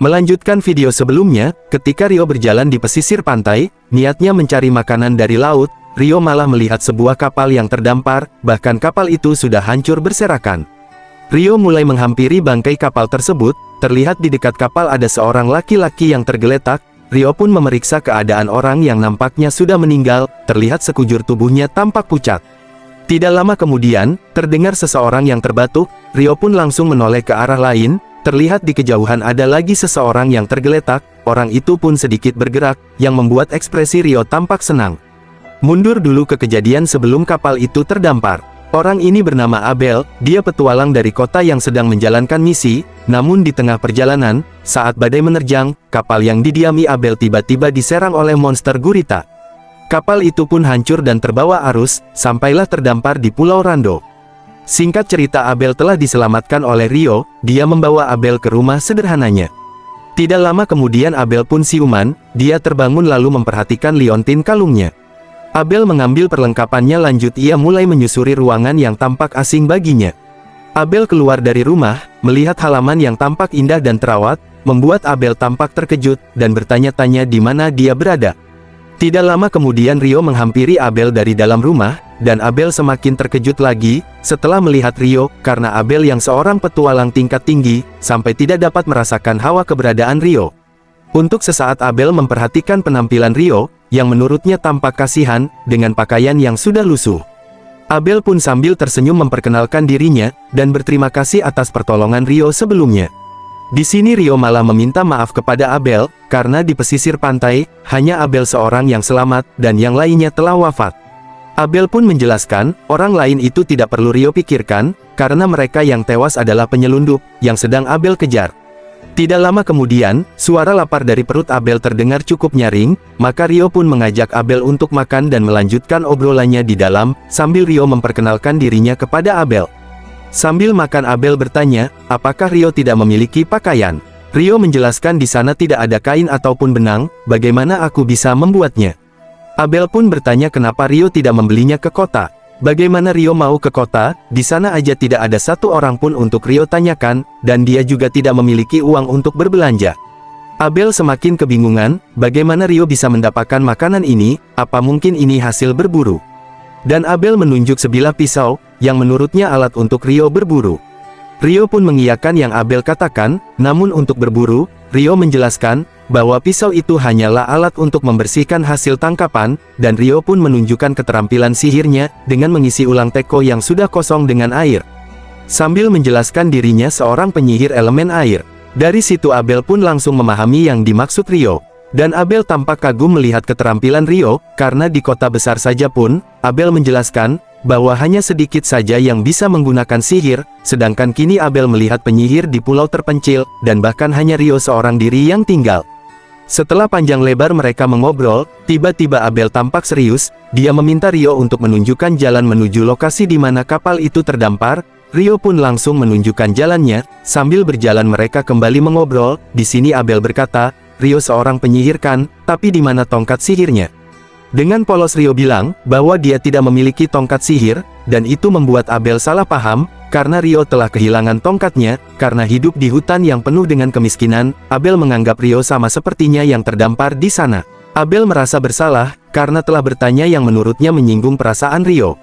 Melanjutkan video sebelumnya, ketika Rio berjalan di pesisir pantai, niatnya mencari makanan dari laut, Rio malah melihat sebuah kapal yang terdampar, bahkan kapal itu sudah hancur berserakan. Rio mulai menghampiri bangkai kapal tersebut, terlihat di dekat kapal ada seorang laki-laki yang tergeletak. Rio pun memeriksa keadaan orang yang nampaknya sudah meninggal, terlihat sekujur tubuhnya tampak pucat. Tidak lama kemudian, terdengar seseorang yang terbatuk, Rio pun langsung menoleh ke arah lain. Terlihat di kejauhan ada lagi seseorang yang tergeletak, orang itu pun sedikit bergerak, yang membuat ekspresi Rio tampak senang. Mundur dulu ke kejadian sebelum kapal itu terdampar. Orang ini bernama Abel, dia petualang dari kota yang sedang menjalankan misi, namun di tengah perjalanan, saat badai menerjang, kapal yang didiami Abel tiba-tiba diserang oleh monster gurita. Kapal itu pun hancur dan terbawa arus, sampailah terdampar di Pulau Rando. Singkat cerita, Abel telah diselamatkan oleh Rio, dia membawa Abel ke rumah sederhananya. Tidak lama kemudian Abel pun siuman, dia terbangun lalu memperhatikan liontin kalungnya. Abel mengambil perlengkapannya lanjut ia mulai menyusuri ruangan yang tampak asing baginya. Abel keluar dari rumah, melihat halaman yang tampak indah dan terawat, membuat Abel tampak terkejut, dan bertanya-tanya di mana dia berada. Tidak lama kemudian Rio menghampiri Abel dari dalam rumah, dan Abel semakin terkejut lagi, setelah melihat Rio, karena Abel yang seorang petualang tingkat tinggi, sampai tidak dapat merasakan hawa keberadaan Rio. Untuk sesaat Abel memperhatikan penampilan Rio, yang menurutnya tampak kasihan, dengan pakaian yang sudah lusuh. Abel pun sambil tersenyum memperkenalkan dirinya, dan berterima kasih atas pertolongan Rio sebelumnya. Di sini Rio malah meminta maaf kepada Abel, karena di pesisir pantai, hanya Abel seorang yang selamat, dan yang lainnya telah wafat. Abel pun menjelaskan, orang lain itu tidak perlu Rio pikirkan, karena mereka yang tewas adalah penyelundup, yang sedang Abel kejar. Tidak lama kemudian, suara lapar dari perut Abel terdengar cukup nyaring, maka Rio pun mengajak Abel untuk makan dan melanjutkan obrolannya di dalam, sambil Rio memperkenalkan dirinya kepada Abel. Sambil makan Abel bertanya, apakah Rio tidak memiliki pakaian? Rio menjelaskan di sana tidak ada kain ataupun benang, bagaimana aku bisa membuatnya? Abel pun bertanya kenapa Rio tidak membelinya ke kota. Bagaimana Rio mau ke kota, di sana aja tidak ada satu orang pun untuk Rio tanyakan, dan dia juga tidak memiliki uang untuk berbelanja. Abel semakin kebingungan, bagaimana Rio bisa mendapatkan makanan ini, apa mungkin ini hasil berburu? Dan Abel menunjuk sebilah pisau, yang menurutnya alat untuk Rio berburu. Rio pun mengiyakan yang Abel katakan, namun untuk berburu, Rio menjelaskan, bahwa pisau itu hanyalah alat untuk membersihkan hasil tangkapan, dan Rio pun menunjukkan keterampilan sihirnya, dengan mengisi ulang teko yang sudah kosong dengan air. Sambil menjelaskan dirinya seorang penyihir elemen air. Dari situ Abel pun langsung memahami yang dimaksud Rio. Dan Abel tampak kagum melihat keterampilan Rio, karena di kota besar saja pun, Abel menjelaskan, bahwa hanya sedikit saja yang bisa menggunakan sihir, sedangkan kini Abel melihat penyihir di pulau terpencil, dan bahkan hanya Rio seorang diri yang tinggal. Setelah panjang lebar mereka mengobrol, tiba-tiba Abel tampak serius, dia meminta Rio untuk menunjukkan jalan menuju lokasi di mana kapal itu terdampar. Rio pun langsung menunjukkan jalannya, sambil berjalan mereka kembali mengobrol. Di sini Abel berkata, Rio seorang penyihir kan, tapi di mana tongkat sihirnya? Dengan polos Rio bilang, bahwa dia tidak memiliki tongkat sihir, dan itu membuat Abel salah paham, karena Rio telah kehilangan tongkatnya, karena hidup di hutan yang penuh dengan kemiskinan. Abel menganggap Rio sama sepertinya yang terdampar di sana. Abel merasa bersalah, karena telah bertanya yang menurutnya menyinggung perasaan Rio.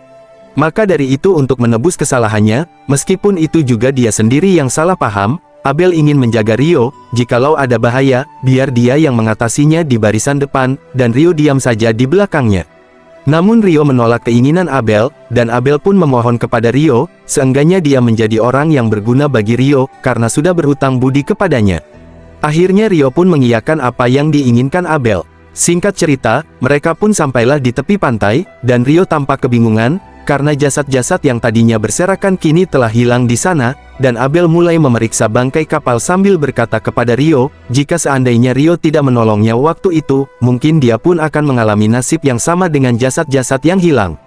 Maka dari itu untuk menebus kesalahannya, meskipun itu juga dia sendiri yang salah paham, Abel ingin menjaga Rio, jikalau ada bahaya, biar dia yang mengatasinya di barisan depan, dan Rio diam saja di belakangnya. Namun Rio menolak keinginan Abel, dan Abel pun memohon kepada Rio, seenggaknya dia menjadi orang yang berguna bagi Rio, karena sudah berhutang budi kepadanya. Akhirnya Rio pun mengiyakan apa yang diinginkan Abel. Singkat cerita, mereka pun sampailah di tepi pantai, dan Rio tampak kebingungan, karena jasad-jasad yang tadinya berserakan kini telah hilang di sana, dan Abel mulai memeriksa bangkai kapal sambil berkata kepada Rio, jika seandainya Rio tidak menolongnya waktu itu, mungkin dia pun akan mengalami nasib yang sama dengan jasad-jasad yang hilang.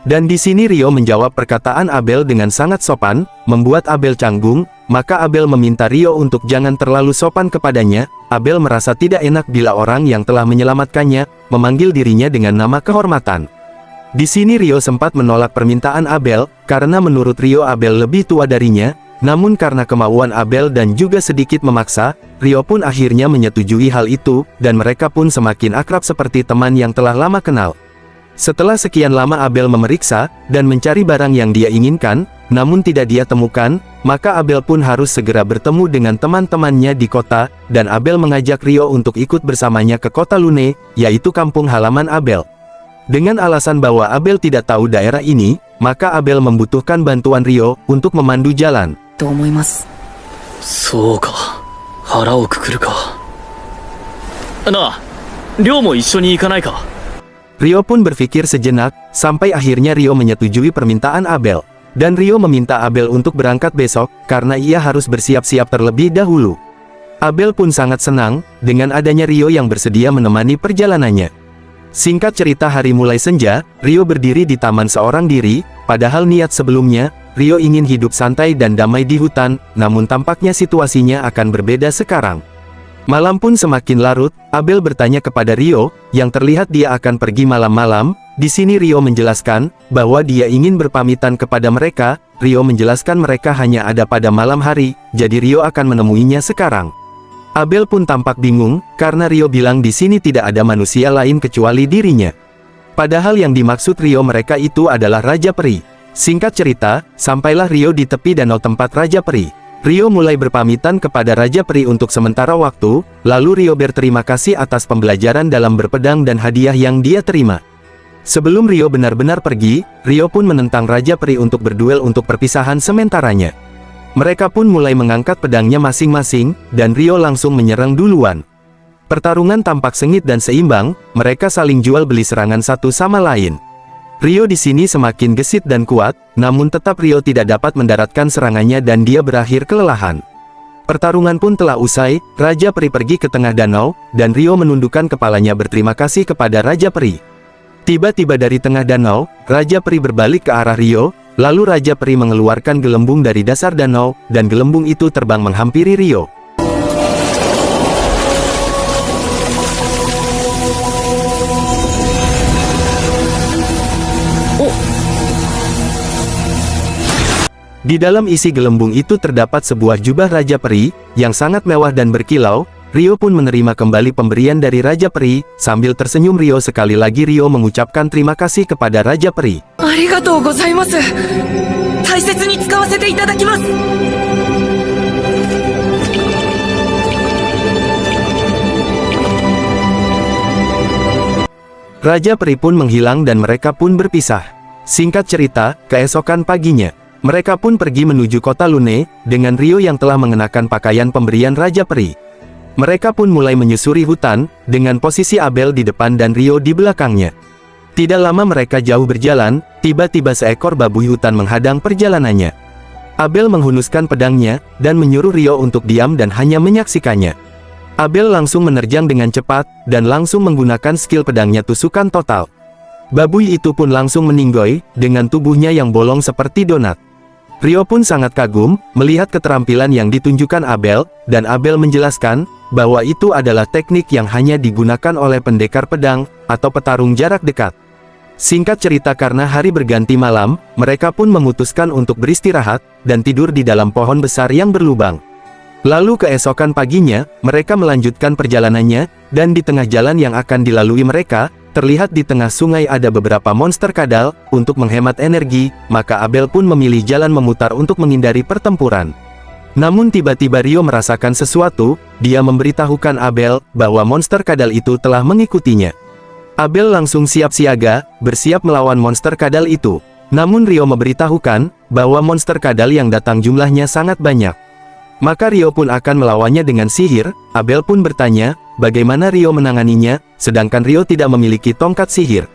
Dan di sini Rio menjawab perkataan Abel dengan sangat sopan, membuat Abel canggung, maka Abel meminta Rio untuk jangan terlalu sopan kepadanya. Abel merasa tidak enak bila orang yang telah menyelamatkannya, memanggil dirinya dengan nama kehormatan. Di sini Rio sempat menolak permintaan Abel, karena menurut Rio Abel lebih tua darinya, Namun karena kemauan Abel dan juga sedikit memaksa, Rio pun akhirnya menyetujui hal itu, dan mereka pun semakin akrab seperti teman yang telah lama kenal. Setelah sekian lama Abel memeriksa, dan mencari barang yang dia inginkan, namun tidak dia temukan, maka Abel pun harus segera bertemu dengan teman-temannya di kota, dan Abel mengajak Rio untuk ikut bersamanya ke kota Lune, yaitu kampung halaman Abel. Dengan alasan bahwa Abel tidak tahu daerah ini, maka Abel membutuhkan bantuan Rio untuk memandu jalan. と思います。そうか、腹をくくるか。なあ、亮も一緒に行かないか。 Rio pun berpikir sejenak, sampai akhirnya Rio menyetujui permintaan Abel. Dan Rio meminta Abel untuk berangkat besok, karena ia harus bersiap-siap terlebih dahulu. Abel pun sangat senang, dengan adanya Rio yang bersedia menemani perjalanannya. Singkat cerita, hari mulai senja, Rio berdiri di taman seorang diri, padahal niat sebelumnya, Rio ingin hidup santai dan damai di hutan, namun tampaknya situasinya akan berbeda sekarang. Malam pun semakin larut, Abel bertanya kepada Rio, yang terlihat dia akan pergi malam-malam. Di sini Rio menjelaskan, bahwa dia ingin berpamitan kepada mereka. Rio menjelaskan mereka hanya ada pada malam hari, jadi Rio akan menemuinya sekarang. Abel pun tampak bingung, karena Rio bilang di sini tidak ada manusia lain kecuali dirinya. Padahal yang dimaksud Rio mereka itu adalah Raja Peri. Singkat cerita, sampailah Rio di tepi danau tempat Raja Peri. Rio mulai berpamitan kepada Raja Peri untuk sementara waktu, lalu Rio berterima kasih atas pembelajaran dalam berpedang dan hadiah yang dia terima. Sebelum Rio benar-benar pergi, Rio pun menentang Raja Peri untuk berduel untuk perpisahan sementaranya. Mereka pun mulai mengangkat pedangnya masing-masing, dan Rio langsung menyerang duluan. Pertarungan tampak sengit dan seimbang, mereka saling jual beli serangan satu sama lain. Rio di sini semakin gesit dan kuat, namun tetap Rio tidak dapat mendaratkan serangannya dan dia berakhir kelelahan. Pertarungan pun telah usai, Raja Peri pergi ke tengah danau, dan Rio menundukkan kepalanya berterima kasih kepada Raja Peri. Tiba-tiba dari tengah danau, Raja Peri berbalik ke arah Rio, lalu Raja Peri mengeluarkan gelembung dari dasar danau, dan gelembung itu terbang menghampiri Rio. Di dalam isi gelembung itu terdapat sebuah jubah Raja Peri, yang sangat mewah dan berkilau. Rio pun menerima kembali pemberian dari Raja Peri, sambil tersenyum Rio sekali lagi Rio mengucapkan terima kasih kepada Raja Peri. ありがとうございます。大切に使わせていただきます。 Raja Peri pun menghilang dan mereka pun berpisah. Singkat cerita, keesokan paginya, mereka pun pergi menuju kota Lune, dengan Rio yang telah mengenakan pakaian pemberian Raja Peri. Mereka pun mulai menyusuri hutan, dengan posisi Abel di depan dan Rio di belakangnya. Tidak lama mereka jauh berjalan, tiba-tiba seekor babuy hutan menghadang perjalanannya. Abel menghunuskan pedangnya, dan menyuruh Rio untuk diam dan hanya menyaksikannya. Abel langsung menerjang dengan cepat, dan langsung menggunakan skill pedangnya tusukan total. Babuy itu pun langsung meninggoy, dengan tubuhnya yang bolong seperti donat. Rio pun sangat kagum, melihat keterampilan yang ditunjukkan Abel, dan Abel menjelaskan, bahwa itu adalah teknik yang hanya digunakan oleh pendekar pedang, atau petarung jarak dekat. Singkat cerita karena hari berganti malam, mereka pun memutuskan untuk beristirahat, dan tidur di dalam pohon besar yang berlubang. Lalu keesokan paginya, mereka melanjutkan perjalanannya, dan di tengah jalan yang akan dilalui mereka, terlihat di tengah sungai ada beberapa monster kadal. Untuk menghemat energi, maka Abel pun memilih jalan memutar untuk menghindari pertempuran. Namun tiba-tiba Rio merasakan sesuatu, dia memberitahukan Abel, bahwa monster kadal itu telah mengikutinya. Abel langsung siap siaga, bersiap melawan monster kadal itu. Namun Rio memberitahukan, bahwa monster kadal yang datang jumlahnya sangat banyak. Maka Rio pun akan melawannya dengan sihir. Abel pun bertanya, bagaimana Rio menanganinya, sedangkan Rio tidak memiliki tongkat sihir.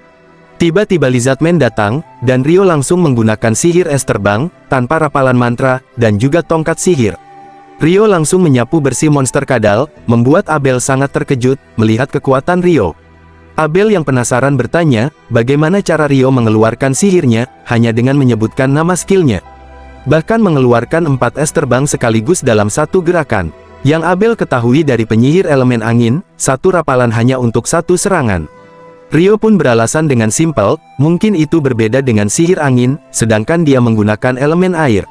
Tiba-tiba Lizardman datang, dan Rio langsung menggunakan sihir es terbang, tanpa rapalan mantra, dan juga tongkat sihir. Rio langsung menyapu bersih monster kadal, membuat Abel sangat terkejut, melihat kekuatan Rio. Abel yang penasaran bertanya, bagaimana cara Rio mengeluarkan sihirnya, hanya dengan menyebutkan nama skillnya. Bahkan mengeluarkan 4 es terbang sekaligus dalam satu gerakan. Yang Abel ketahui dari penyihir elemen angin, satu rapalan hanya untuk satu serangan. Rio pun beralasan dengan simpel, mungkin itu berbeda dengan sihir angin, sedangkan dia menggunakan elemen air.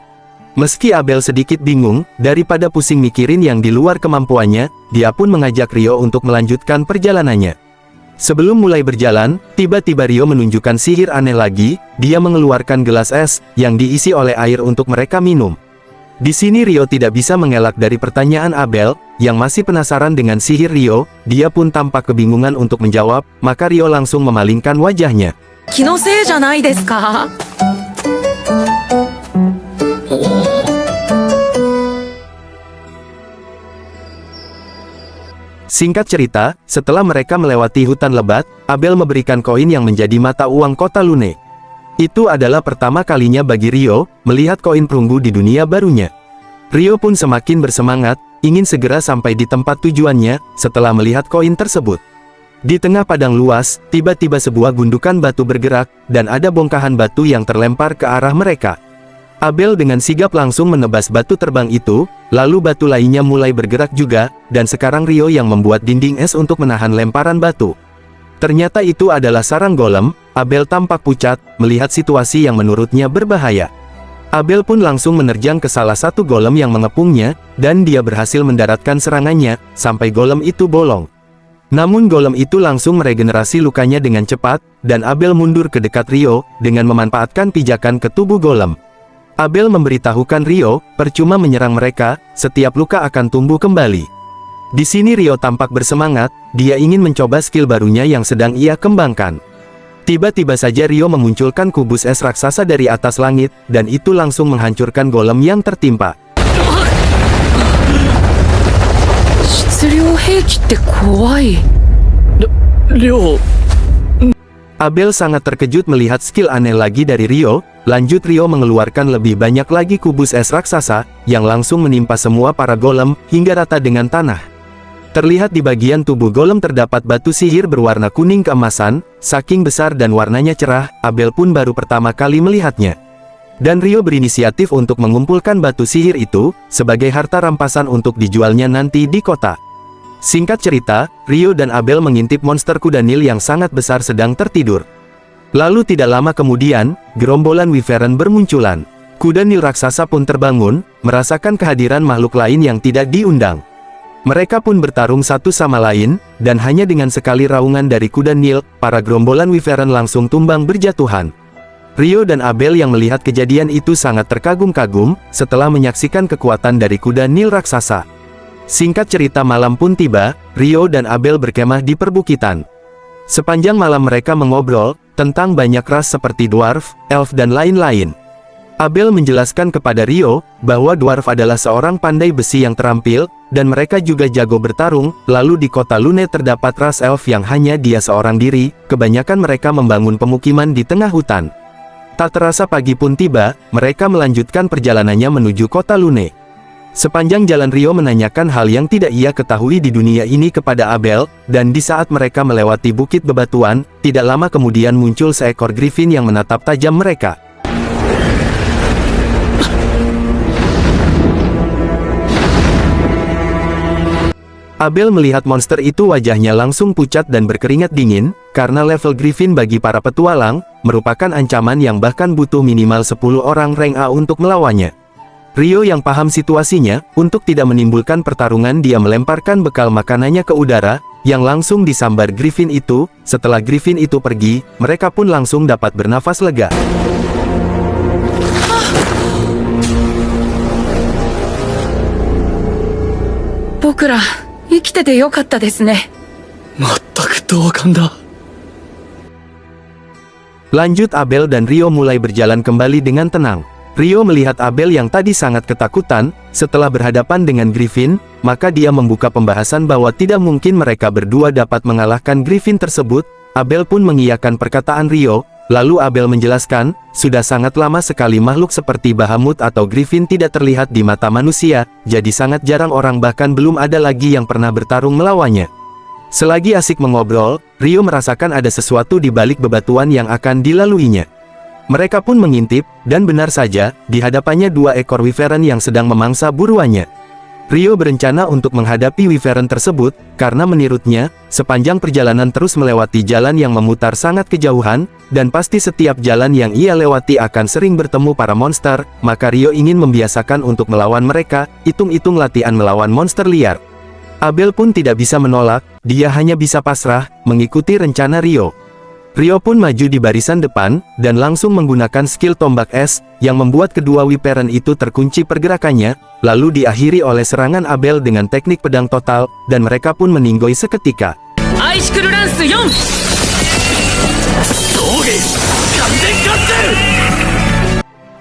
Meski Abel sedikit bingung, daripada pusing mikirin yang di luar kemampuannya, dia pun mengajak Rio untuk melanjutkan perjalanannya. Sebelum mulai berjalan, tiba-tiba Rio menunjukkan sihir aneh lagi. Dia mengeluarkan gelas es, yang diisi oleh air untuk mereka minum. Di sini Rio tidak bisa mengelak dari pertanyaan Abel, yang masih penasaran dengan sihir Rio. Dia pun tampak kebingungan untuk menjawab, maka Rio langsung memalingkan wajahnya. 気のせいじゃないですか? Singkat cerita, setelah mereka melewati hutan lebat, Abel memberikan koin yang menjadi mata uang kota Lune. Itu adalah pertama kalinya bagi Rio, melihat koin perunggu di dunia barunya. Rio pun semakin bersemangat, ingin segera sampai di tempat tujuannya, setelah melihat koin tersebut. Di tengah padang luas, tiba-tiba sebuah gundukan batu bergerak, dan ada bongkahan batu yang terlempar ke arah mereka. Abel dengan sigap langsung menebas batu terbang itu, lalu batu lainnya mulai bergerak juga, dan sekarang Rio yang membuat dinding es untuk menahan lemparan batu. Ternyata itu adalah sarang golem. Abel tampak pucat, melihat situasi yang menurutnya berbahaya. Abel pun langsung menerjang ke salah satu golem yang mengepungnya, dan dia berhasil mendaratkan serangannya, sampai golem itu bolong. Namun golem itu langsung meregenerasi lukanya dengan cepat, dan Abel mundur ke dekat Rio, dengan memanfaatkan pijakan ke tubuh golem. Abel memberitahukan Rio, percuma menyerang mereka, setiap luka akan tumbuh kembali. Di sini Rio tampak bersemangat, dia ingin mencoba skill barunya yang sedang ia kembangkan. Tiba-tiba saja Rio memunculkan kubus es raksasa dari atas langit, dan itu langsung menghancurkan golem yang tertimpa. 質量兵器って怖い。亮、 Abel sangat terkejut melihat skill aneh lagi dari Rio. Lanjut Rio mengeluarkan lebih banyak lagi kubus es raksasa, yang langsung menimpa semua para golem, hingga rata dengan tanah. Terlihat di bagian tubuh golem terdapat batu sihir berwarna kuning keemasan, saking besar dan warnanya cerah, Abel pun baru pertama kali melihatnya. Dan Rio berinisiatif untuk mengumpulkan batu sihir itu, sebagai harta rampasan untuk dijualnya nanti di kota. Singkat cerita, Rio dan Abel mengintip monster kuda Nil yang sangat besar sedang tertidur. Lalu tidak lama kemudian, gerombolan Wyvern bermunculan. Kuda Nil raksasa pun terbangun, merasakan kehadiran makhluk lain yang tidak diundang. Mereka pun bertarung satu sama lain, dan hanya dengan sekali raungan dari kuda Nil, para gerombolan Wyvern langsung tumbang berjatuhan. Rio dan Abel yang melihat kejadian itu sangat terkagum-kagum, setelah menyaksikan kekuatan dari kuda Nil raksasa. Singkat cerita malam pun tiba, Rio dan Abel berkemah di perbukitan. Sepanjang malam mereka mengobrol, tentang banyak ras seperti dwarf, elf dan lain-lain. Abel menjelaskan kepada Rio, bahwa dwarf adalah seorang pandai besi yang terampil, dan mereka juga jago bertarung. Lalu di kota Lune terdapat ras elf yang hanya dia seorang diri, kebanyakan mereka membangun pemukiman di tengah hutan. Tak terasa pagi pun tiba, mereka melanjutkan perjalanannya menuju kota Lune. Sepanjang jalan Rio menanyakan hal yang tidak ia ketahui di dunia ini kepada Abel, dan di saat mereka melewati bukit bebatuan, tidak lama kemudian muncul seekor griffin yang menatap tajam mereka. Abel melihat monster itu wajahnya langsung pucat dan berkeringat dingin, karena level griffin bagi para petualang, merupakan ancaman yang bahkan butuh minimal 10 orang rank A untuk melawannya. Rio yang paham situasinya, untuk tidak menimbulkan pertarungan dia melemparkan bekal makanannya ke udara, yang langsung disambar griffin itu. Setelah griffin itu pergi, mereka pun langsung dapat bernafas lega. Bokura, 生きててよかったですね。全く同感だ。 Lanjut Abel dan Rio mulai berjalan kembali dengan tenang. Rio melihat Abel yang tadi sangat ketakutan, setelah berhadapan dengan Griffin, maka dia membuka pembahasan bahwa tidak mungkin mereka berdua dapat mengalahkan Griffin tersebut. Abel pun mengiyakan perkataan Rio, lalu Abel menjelaskan, sudah sangat lama sekali makhluk seperti Bahamut atau Griffin tidak terlihat di mata manusia, jadi sangat jarang orang bahkan belum ada lagi yang pernah bertarung melawannya. Selagi asik mengobrol, Rio merasakan ada sesuatu di balik bebatuan yang akan dilaluinya. Mereka pun mengintip, dan benar saja, di hadapannya 2 ekor Wyvern yang sedang memangsa buruannya. Rio berencana untuk menghadapi Wyvern tersebut, karena menurutnya, sepanjang perjalanan terus melewati jalan yang memutar sangat kejauhan, dan pasti setiap jalan yang ia lewati akan sering bertemu para monster, maka Rio ingin membiasakan untuk melawan mereka, hitung-hitung latihan melawan monster liar. Abel pun tidak bisa menolak, dia hanya bisa pasrah, mengikuti rencana Rio. Rio pun maju di barisan depan, dan langsung menggunakan skill tombak es, yang membuat kedua Wyvern itu terkunci pergerakannya, lalu diakhiri oleh serangan Abel dengan teknik pedang total, dan mereka pun meninggoy seketika. Aishikuru Lance 4!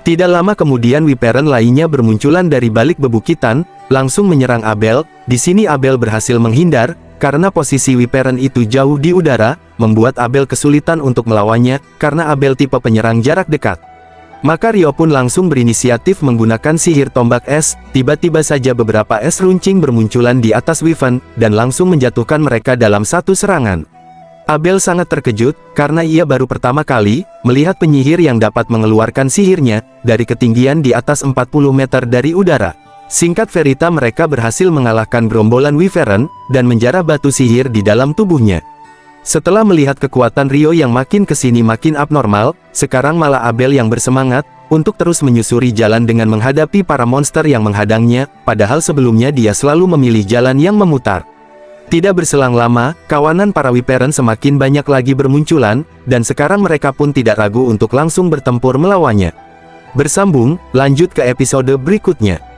Tidak lama kemudian Wyvern lainnya bermunculan dari balik bebukitan, langsung menyerang Abel. Di sini Abel berhasil menghindar, karena posisi Wyvern itu jauh di udara, membuat Abel kesulitan untuk melawannya, karena Abel tipe penyerang jarak dekat. Maka Rio pun langsung berinisiatif menggunakan sihir tombak es, tiba-tiba saja beberapa es runcing bermunculan di atas Wyvern, dan langsung menjatuhkan mereka dalam satu serangan. Abel sangat terkejut, karena ia baru pertama kali melihat penyihir yang dapat mengeluarkan sihirnya dari ketinggian di atas 40 meter dari udara. Singkat cerita, mereka berhasil mengalahkan gerombolan Wyvern, dan menjarah batu sihir di dalam tubuhnya. Setelah melihat kekuatan Rio yang makin kesini makin abnormal, sekarang malah Abel yang bersemangat untuk terus menyusuri jalan dengan menghadapi para monster yang menghadangnya, padahal sebelumnya dia selalu memilih jalan yang memutar. Tidak berselang lama, kawanan para Wyvern semakin banyak lagi bermunculan, dan sekarang mereka pun tidak ragu untuk langsung bertempur melawannya. Bersambung, lanjut ke episode berikutnya.